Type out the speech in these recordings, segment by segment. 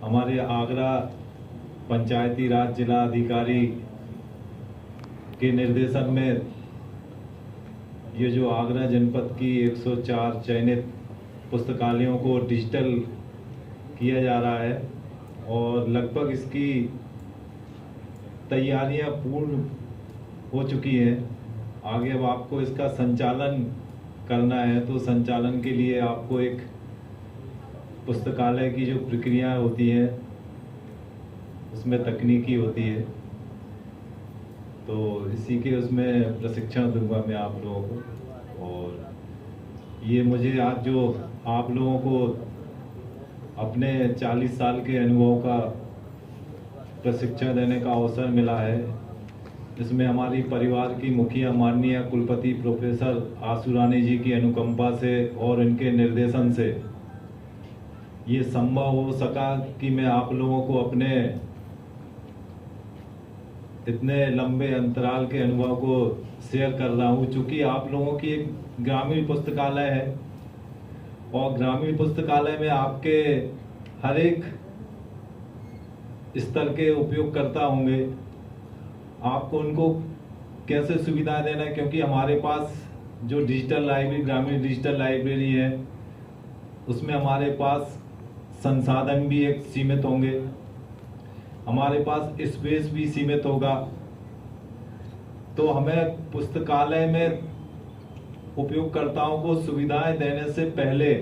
हमारे आगरा पंचायती राज जिला अधिकारी के निर्देशन में ये जो आगरा जनपद की 104 चयनित पुस्तकालयों को डिजिटल किया जा रहा है और लगभग इसकी तैयारियां पूर्ण हो चुकी हैं। आगे अब आपको इसका संचालन करना है, तो संचालन के लिए आपको एक पुस्तकालय की जो प्रक्रिया होती है उसमें तकनीकी होती है, तो इसी के उसमें प्रशिक्षण दूंगा मैं आप लोगों को। और ये मुझे आज जो आप लोगों को अपने 40 साल के अनुभव का प्रशिक्षण देने का अवसर मिला है, इसमें हमारी परिवार की मुखिया माननीय कुलपति प्रोफेसर आशु रानी जी की अनुकंपा से और इनके निर्देशन से ये संभव हो सका कि मैं आप लोगों को अपने इतने लंबे अंतराल के अनुभव को शेयर कर रहा हूँ। चूंकि आप लोगों की एक ग्रामीण पुस्तकालय है और ग्रामीण पुस्तकालय में आपके हर एक स्तर के उपयोगकर्ता होंगे, आपको उनको कैसे सुविधाएं देना है, क्योंकि हमारे पास जो डिजिटल लाइब्रेरी, ग्रामीण डिजिटल लाइब्रेरी है, उसमें हमारे पास संसाधन भी एक सीमित होंगे, हमारे पास स्पेस भी सीमित होगा। तो हमें पुस्तकालय में उपयोगकर्ताओं को सुविधाएं देने से पहले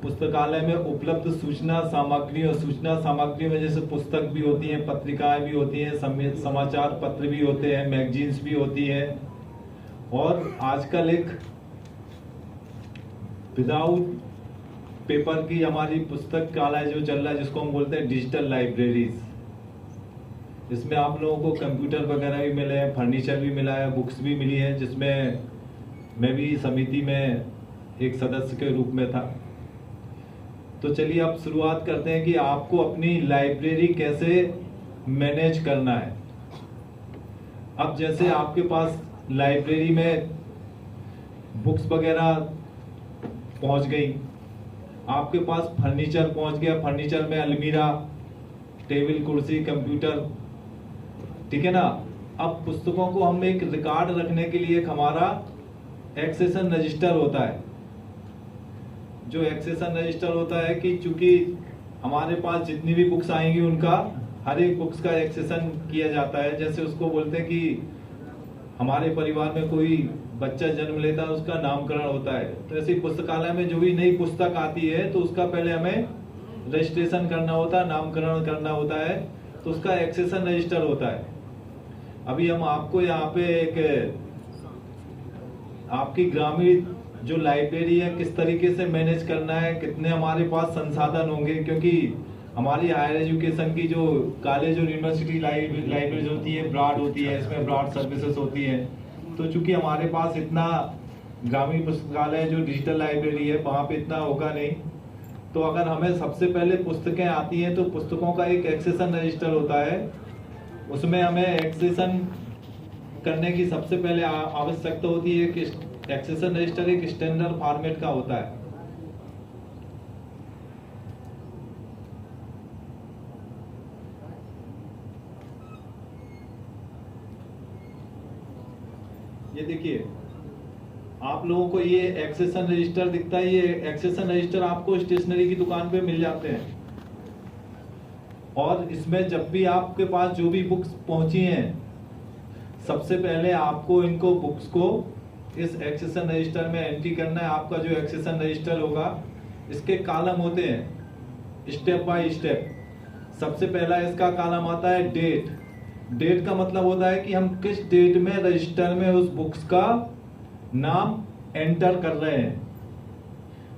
पुस्तकालय में उपलब्ध सूचना सामग्री और सूचना सामग्री में जैसे पुस्तक भी होती हैं, पत्रिकाएं भी होती हैं, समाचार पत्र भी होते हैं, मैगजीन्स भी होती हैं, और आजकल एक विदाउट पेपर की हमारी पुस्तकालय जो चल रहा है, जिसको हम बोलते हैं डिजिटल लाइब्रेरीज। इसमें आप लोगों को कंप्यूटर वगैरह भी मिले हैं, फर्नीचर भी मिला है, बुक्स भी मिली है, जिसमें मैं भी समिति में एक सदस्य के रूप में था। तो चलिए अब शुरुआत करते हैं कि आपको अपनी लाइब्रेरी कैसे मैनेज करना है। अब जैसे आपके पास लाइब्रेरी में बुक्स वगैरह पहुंच गई, आपके पास फर्नीचर पहुंच गया, फर्नीचर में अलमीरा, टेबल, कुर्सी, कंप्यूटर, ठीक है ना। अब पुस्तकों को हम एक रिकॉर्ड रखने के लिए एक हमारा एक्सेशन रजिस्टर होता है। जो एक्सेशन रजिस्टर होता है कि चूंकि हमारे पास जितनी भी बुक्स आएंगी उनका हर एक बुक्स का एक्सेशन किया जाता है। जैसे उसको बोलते हैं कि हमारे परिवार में कोई बच्चा जन्म लेता है, उसका नामकरण होता है, तो ऐसे पुस्तकालय में जो भी नई पुस्तक आती है तो उसका पहले हमें रजिस्ट्रेशन करना होता है, नामकरण करना होता है, तो उसका एक्सेशन रजिस्टर होता है। अभी हम आपको यहाँ पे एक आपकी ग्रामीण जो लाइब्रेरी है किस तरीके से मैनेज करना है, कितने हमारे पास संसाधन होंगे, क्योंकि हमारी हायर एजुकेशन की जो कॉलेज और यूनिवर्सिटी लाइब्रेरी होती है ब्रॉड होती है, इसमें ब्रॉड सर्विसेज होती है। तो चूंकि हमारे पास इतना ग्रामीण पुस्तकालय जो डिजिटल लाइब्रेरी है वहां पे इतना होगा नहीं, तो अगर हमें सबसे पहले पुस्तकें आती हैं तो पुस्तकों का एक एक्सेशन रजिस्टर होता है। उसमें हमें एक्सेशन करने की सबसे पहले आवश्यकता होती है कि एक्सेशन रजिस्टर एक स्टैंडर्ड फॉर्मेट का होता है। ये देखिए आप लोगों को ये एक्सेशन रजिस्टर दिखता है, ये एक्सेशन रजिस्टर आपको स्टेशनरी की दुकान पे मिल जाते हैं। और इसमें जब भी आपके पास जो भी बुक्स पहुंची हैं, सबसे पहले आपको इनको बुक्स को इस एक्सेशन रजिस्टर में एंट्री करना है। आपका जो एक्सेशन रजिस्टर होगा इसके कॉलम होते हैं स्टेप बाय स्टेप। सबसे पहला इसका कॉलम आता है डेट। डेट का मतलब होता है कि हम किस डेट में रजिस्टर में उस बुक्स का नाम एंटर कर रहे हैं।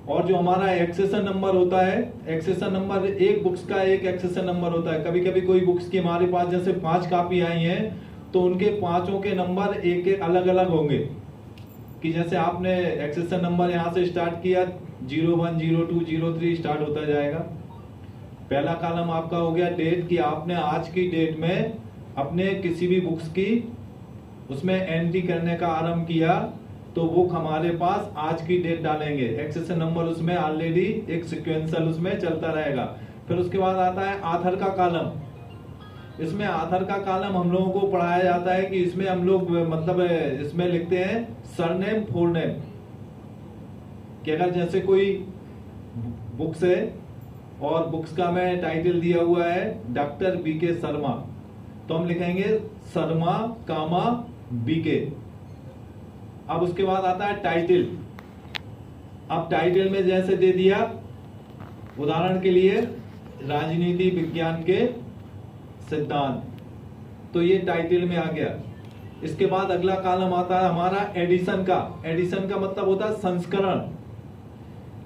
और जो हमारा एक्सेशन नंबर होता है, एक्सेशन नंबर एक बुक्स का एक एक्सेशन नंबर होता है। कभी कभी कोई बुक्स की हमारे पास जैसे 5 कॉपी आई हैं तो उनके पांचों के नंबर एक एक अलग अलग होंगे, कि जैसे आपने एक्सेशन नंबर यहाँ से स्टार्ट किया 01, 02, 03 स्टार्ट होता जाएगा। पहला कॉलम आपका हो गया डेट, कि आपने आज की डेट में अपने किसी भी बुक्स की उसमें एंट्री करने का आरंभ किया तो बुक हमारे पास आज की डेट डालेंगे, एक्सेशन नंबर उसमें ऑलरेडी एक सिक्वेंशियल उसमें चलता रहेगा। फिर उसके बाद आता है ऑथर का कॉलम। इसमें ऑथर का कॉलम हम लोगों को पढ़ाया जाता है कि इसमें हम लोग मतलब इसमें लिखते हैं सरनेम फुल नेम, कि अगर जैसे कोई बुक्स है और बुक्स का मैं टाइटल दिया हुआ है डॉक्टर बीके शर्मा, तो हम लिखेंगे शर्मा कामा बीके। अब उसके बाद आता है टाइटल। अब टाइटल में जैसे दे दिया उदाहरण के लिए राजनीति विज्ञान के सिद्धांत, तो ये टाइटल में आ गया। इसके बाद अगला कॉलम आता है हमारा एडिशन का। एडिशन का मतलब होता है संस्करण।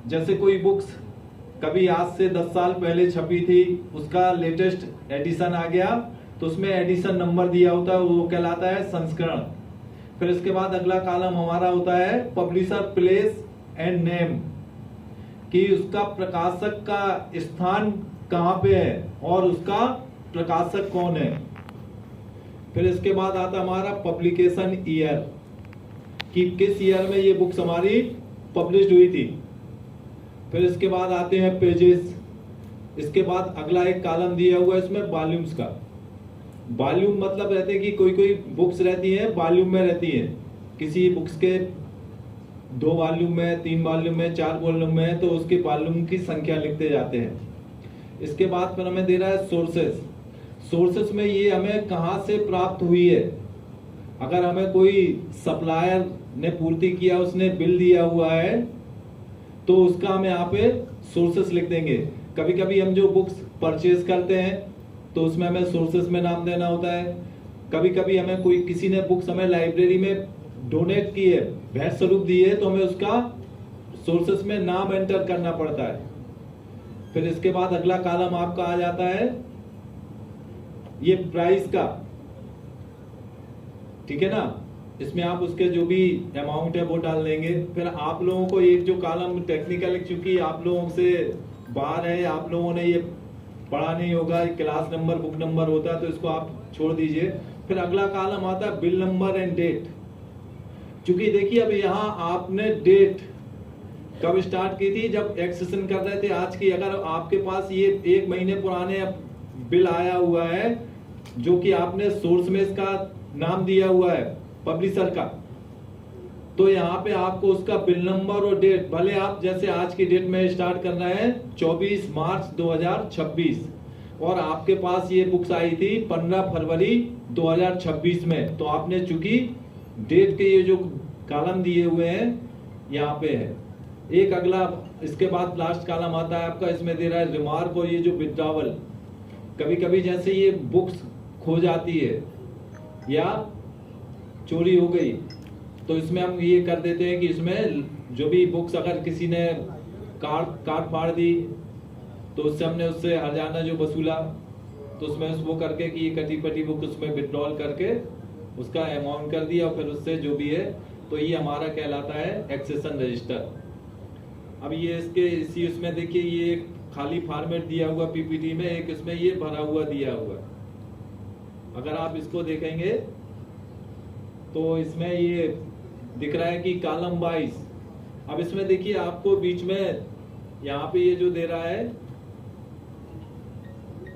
जैसे कोई बुक्स कभी आज से 10 साल पहले छपी थी, उसका लेटेस्ट एडिशन आ गया, तो उसमें एडिशन नंबर दिया होता है, वो कहलाता है संस्करण। फिर इसके बाद अगला कॉलम हमारा होता है पब्लिशर प्लेस एंड नेम, कि उसका प्रकाशक का स्थान कहां पे है और उसका प्रकाशक कौन है। फिर इसके बाद आता हमारा पब्लिकेशन ईयर, कि किस ईयर में ये बुक्स हमारी पब्लिश हुई थी। फिर इसके बाद आते हैं पेजेस। इसके बाद अगला एक कॉलम दिया हुआ है इसमें वॉल्यूम्स का। वॉल्यूम मतलब रहते हैं कि कोई कोई बुक्स रहती हैं वॉल्यूम में रहती हैं, किसी बुक्स के 2 वॉल्यूम में, 3 वॉल्यूम में, 4 वॉल्यूम में, तो उसके वॉल्यूम की संख्या लिखते जाते हैं। इसके बाद फिर हमें दे रहा है सोर्सेस। सोर्सेस में ये हमें कहां से प्राप्त हुई है। अगर हमें कोई सप्लायर ने पूर्ति किया, उसने बिल दिया हुआ है, तो उसका हम यहाँ पे सोर्सेस लिख देंगे। कभी कभी हम जो बुक्स परचेज करते हैं तो उसमें हमें सोर्सेस में नाम देना होता है। कभी कभी हमें कोई किसी ने बुक्स हमें लाइब्रेरी में डोनेट की है, भेंट स्वरूप दी है, तो हमें उसका सोर्सेस में नाम एंटर करना पड़ता है। फिर इसके बाद अगला कॉलम आपका आ जाता है ये प्राइस का, ठीक है ना। इसमें आप उसके जो भी अमाउंट है वो डाल देंगे। फिर आप लोगों को एक जो कॉलम टेक्निकल, चूंकि आप लोगों से बाहर है, आप लोगों ने ये पढ़ा नहीं होगा, क्लास नंबर बुक नंबर होता है, तो इसको आप छोड़ दीजिए। फिर अगला कॉलम आता है बिल नंबर एंड डेट। चूंकि देखिए अब यहाँ आपने डेट कब स्टार्ट की थी, जब एक्सेशन कर रहे थे आज की। अगर आपके पास ये 1 महीने पुराने बिल आया हुआ है जो कि आपने सोर्स में इसका नाम दिया हुआ है पब्लिशर का, तो यहाँ पे आपको उसका बिल नंबर और डेट, भले आप जैसे आज की डेट में स्टार्ट कर रहे हैं 24 मार्च 2026 और आपके पास ये बुक्स आई थी 15 फरवरी 2026 में, तो आपने चूंकि डेट के ये जो कॉलम दिए हुए हैं यहाँ पे है। एक अगला इसके बाद लास्ट कॉलम आता है आपका, इसमें दे रहा है रिमार्क और ये जो विड्रॉवल। कभी कभी जैसे ये बुक्स खो जाती है या चोरी हो गई, तो इसमें हम ये कर देते हैं कि इसमें जो भी बुक्स अगर किसी ने काट फाड़ दी, तो उससे हमने उससे हर्जाना जो वसूला, तो उसमें वो करके कि ये कटी पटी बुक उसमें विड्रॉल करके उसका अमाउंट कर दिया, फिर उससे जो भी है, तो ये हमारा कहलाता है एक्सेशन रजिस्टर। अब ये इसके इसी उसमें देखिए ये एक खाली फॉर्मेट दिया हुआ पीपीटी में, एक इसमें ये भरा हुआ दिया हुआ। अगर आप इसको देखेंगे तो इसमें ये दिख रहा है कि कॉलम 22। अब इसमें देखिए आपको बीच में यहाँ पे ये जो दे रहा है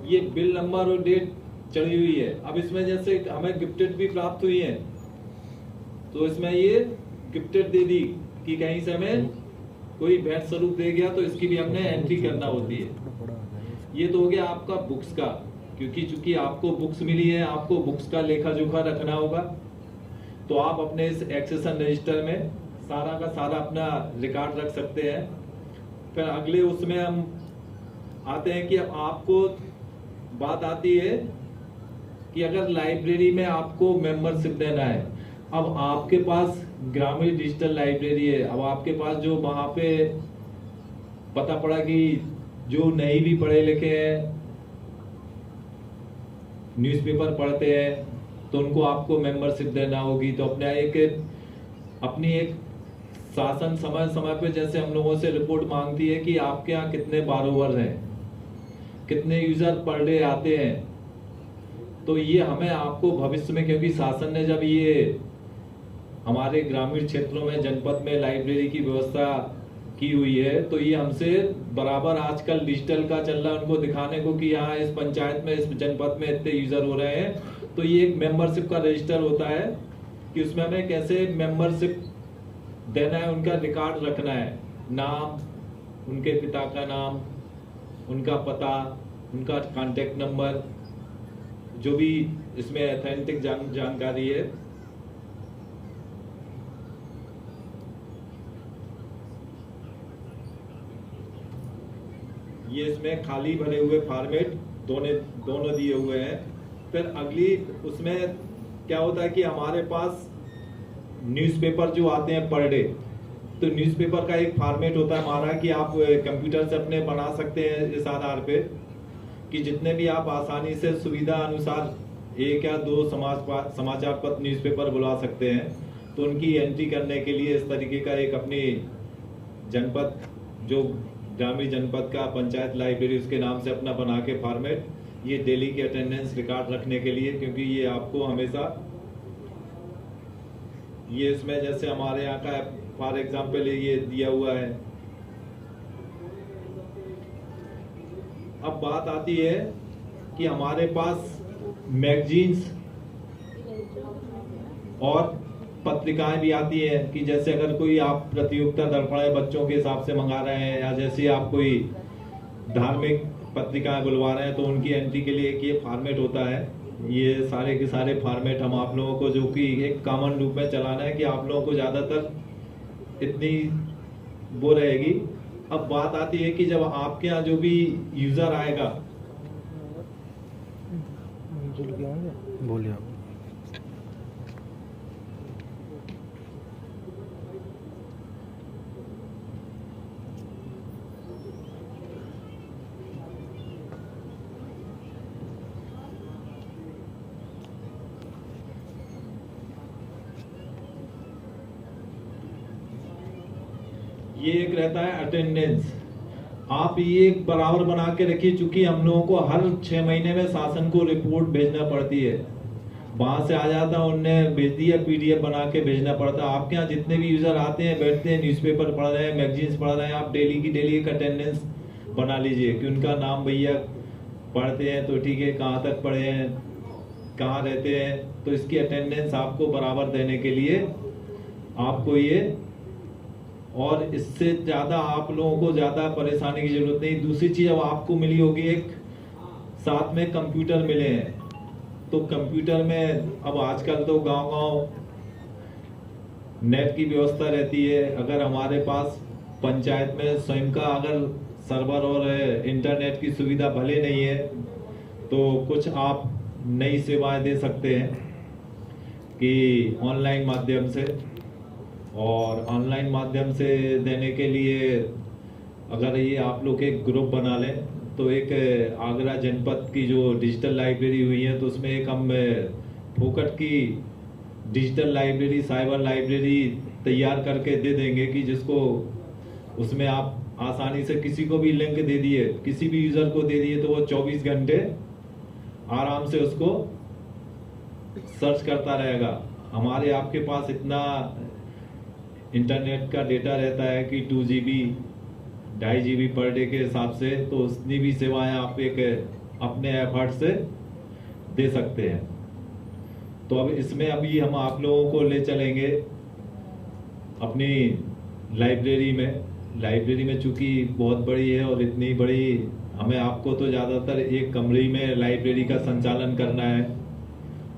ये बिल नंबर और डेट चढ़ी हुई है। अब इसमें जैसे हमें गिफ्टेड भी प्राप्त हुई है, तो इसमें ये गिफ्टेड दे दी कि कहीं से हमें कोई भेंट स्वरूप दे गया, तो इसकी भी हमने एंट्री करना होती है। ये तो हो गया आपका बुक्स का, क्योंकि चूंकि आपको बुक्स मिली है, आपको बुक्स का लेखा जोखा रखना होगा, तो आप अपने इस एक्सेशन रजिस्टर में सारा का सारा अपना रिकॉर्ड रख सकते हैं। फिर अगले उसमें हम आते हैं कि अब आपको बात आती है कि अगर लाइब्रेरी में आपको मेंबरशिप देना है। अब आपके पास ग्रामीण डिजिटल लाइब्रेरी है, अब आपके पास जो वहां पे पता पड़ा कि जो नहीं भी पढ़े लिखे हैं, न्यूज़पेपर पढ़ते हैं, तो उनको आपको मेंबरशिप देना होगी। तो अपनी एक शासन समय समय पे जैसे हम लोगों से रिपोर्ट मांगती है कि आपके यहाँ कितने बारोवर हैं, कितने यूजर पर डे आते हैं, तो ये हमें आपको भविष्य में, क्योंकि शासन ने जब ये हमारे ग्रामीण क्षेत्रों में जनपद में लाइब्रेरी की व्यवस्था की हुई है, तो ये हमसे बराबर आजकल डिजिटल का चल रहा है उनको दिखाने को कि यहाँ इस पंचायत में, इस जनपद में इतने यूजर हो रहे हैं। तो ये एक मेंबरशिप का रजिस्टर होता है कि उसमें हमें कैसे मेंबरशिप देना है, उनका रिकॉर्ड रखना है, नाम, उनके पिता का नाम, उनका पता, उनका कांटेक्ट नंबर, जो भी इसमें ऑथेंटिक जानकारी है। ये इसमें खाली भरे हुए फॉर्मेट दोनों दिए हुए हैं। फिर अगली उसमें क्या होता है कि हमारे पास न्यूज़पेपर जो आते हैं पर डे, तो न्यूज़पेपर का एक फॉर्मेट होता है हमारा कि आप कंप्यूटर से अपने बना सकते हैं इस आधार पे कि जितने भी आप आसानी से सुविधा अनुसार 1 या 2 समाचार पत्र न्यूज़पेपर बुला सकते हैं। तो उनकी एंट्री करने के लिए इस तरीके का एक अपनी जनपद, जो ग्रामीण जनपद का पंचायत लाइब्रेरी उसके नाम से अपना बना के फॉर्मेट, ये डेली की अटेंडेंस रिकॉर्ड रखने के लिए, क्योंकि ये आपको हमेशा ये इसमें जैसे हमारे यहाँ का फॉर एग्जाम्पल ये दिया हुआ है। अब बात आती है कि हमारे पास मैगजीन्स और पत्रिकाएं भी आती हैं कि जैसे अगर कोई आप प्रतियोगिता दर्पण बच्चों के हिसाब से मंगा रहे हैं या जैसे आप कोई धार्मिक पत्रिकाएं बुलवा रहे हैं, तो उनकी एंट्री के लिए एक ये फॉर्मेट होता है। ये सारे के सारे फॉर्मेट हम आप लोगों को, जो कि एक कॉमन रूप में चलाना है कि आप लोगों को ज़्यादातर इतनी वो रहेगी। अब बात आती है कि जब आपके यहाँ जो भी यूज़र आएगा, बोलिए। ये एक रहता है अटेंडेंस। आप ये बराबर बना के रखिए, चूंकि हम लोगों को हर 6 महीने में शासन को रिपोर्ट भेजना पड़ती है। वहां से आ जाता, उनने भेज दिया, PDF बना के भेजना पड़ता। आपके यहाँ जितने भी यूजर आते हैं, बैठते हैं, न्यूज़पेपर पढ़ रहे हैं, मैगजीन्स पढ़ रहे हैं, आप डेली की डेली एक अटेंडेंस बना लीजिए कि उनका नाम, भैया पढ़ते हैं तो ठीक है, कहाँ तक पढ़े हैं, कहाँ रहते हैं, तो इसकी अटेंडेंस आपको बराबर देने के लिए आपको ये, और इससे ज्यादा आप लोगों को ज्यादा परेशानी की जरूरत नहीं। दूसरी चीज अब आपको मिली होगी, एक साथ में कंप्यूटर मिले हैं। तो कंप्यूटर में अब आजकल तो गांव-गांव नेट की व्यवस्था रहती है। अगर हमारे पास पंचायत में स्वयं का अगर सर्वर और इंटरनेट की सुविधा भले नहीं है, तो कुछ आप नई सेवाएं दे सकते हैं कि ऑनलाइन माध्यम से। और ऑनलाइन माध्यम से देने के लिए अगर ये आप लोग एक ग्रुप बना लें, तो एक आगरा जनपद की जो डिजिटल लाइब्रेरी हुई है, तो उसमें एक हम फोकट की डिजिटल लाइब्रेरी, साइबर लाइब्रेरी तैयार करके दे देंगे कि जिसको उसमें आप आसानी से किसी को भी लिंक दे दिए, किसी भी यूजर को दे दिए, तो वो 24 घंटे आराम से उसको सर्च करता रहेगा। हमारे आपके पास इतना इंटरनेट का डेटा रहता है कि 2 GB 2.5 GB पर डे के हिसाब से, तो उतनी भी सेवाएं आप एक अपने एफर्ट से दे सकते हैं। तो अब इसमें अभी हम आप लोगों को ले चलेंगे अपनी लाइब्रेरी में चूंकि बहुत बड़ी है और इतनी बड़ी, हमें आपको तो ज़्यादातर एक कमरे में लाइब्रेरी का संचालन करना है।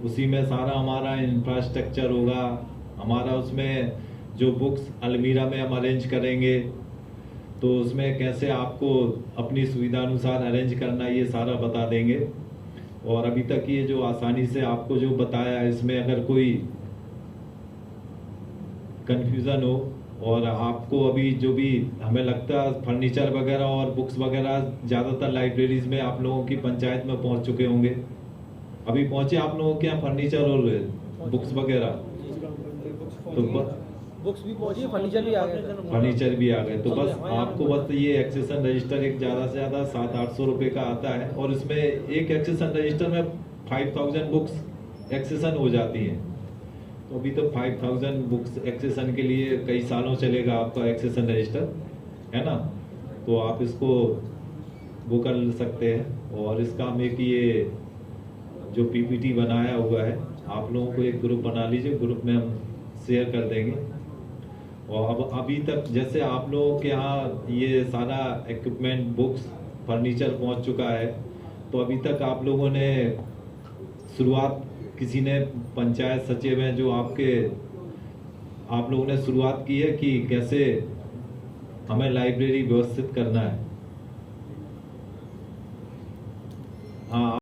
उसी में सारा हमारा इंफ्रास्ट्रक्चर होगा। हमारा उसमें जो बुक्स अलमीरा में हम अरेंज करेंगे, तो उसमें कैसे आपको अपनी सुविधा अनुसार अरेंज करना, ये सारा बता देंगे। और अभी तक ये जो आसानी से आपको जो बताया है, इसमें अगर कोई कंफ्यूजन हो, और आपको अभी जो भी हमें लगता है फर्नीचर वगैरह और बुक्स वगैरह ज़्यादातर लाइब्रेरीज में आप लोगों की पंचायत में पहुंच चुके होंगे। अभी पहुंचे आप लोगों के यहाँ फर्नीचर और बुक्स वगैरह? तो बुक्स भी पहुंची, फर्नीचर भी आ गए। फर्नीचर भी आ गए। तो बस आपको बस ये एक्सेशन रजिस्टर एक ज़्यादा से ज़्यादा 700-800 रुपये का आता है, और इसमें एक एक्सेशन रजिस्टर में 5000 बुक्स एक्सेशन हो जाती हैं। अभी तो 5000 बुक्स एक्सेशन के लिए कई सालों चलेगा आपका एक्सेशन रजिस्टर, है ना। तो आप इसको वो कर सकते हैं। और इसका हम एक ये जो पीपीटी बनाया हुआ है, आप लोगों को एक ग्रुप बना लीजिए, ग्रुप में हम शेयर कर देंगे। और अब अभी तक जैसे आप लोगों के यहाँ ये सारा इक्विपमेंट, बुक्स, फर्नीचर पहुंच चुका है, तो अभी तक आप लोगों ने शुरुआत, किसी ने पंचायत सचिव हैं जो आप लोगों ने शुरुआत की है कि कैसे हमें लाइब्रेरी व्यवस्थित करना है। हाँ।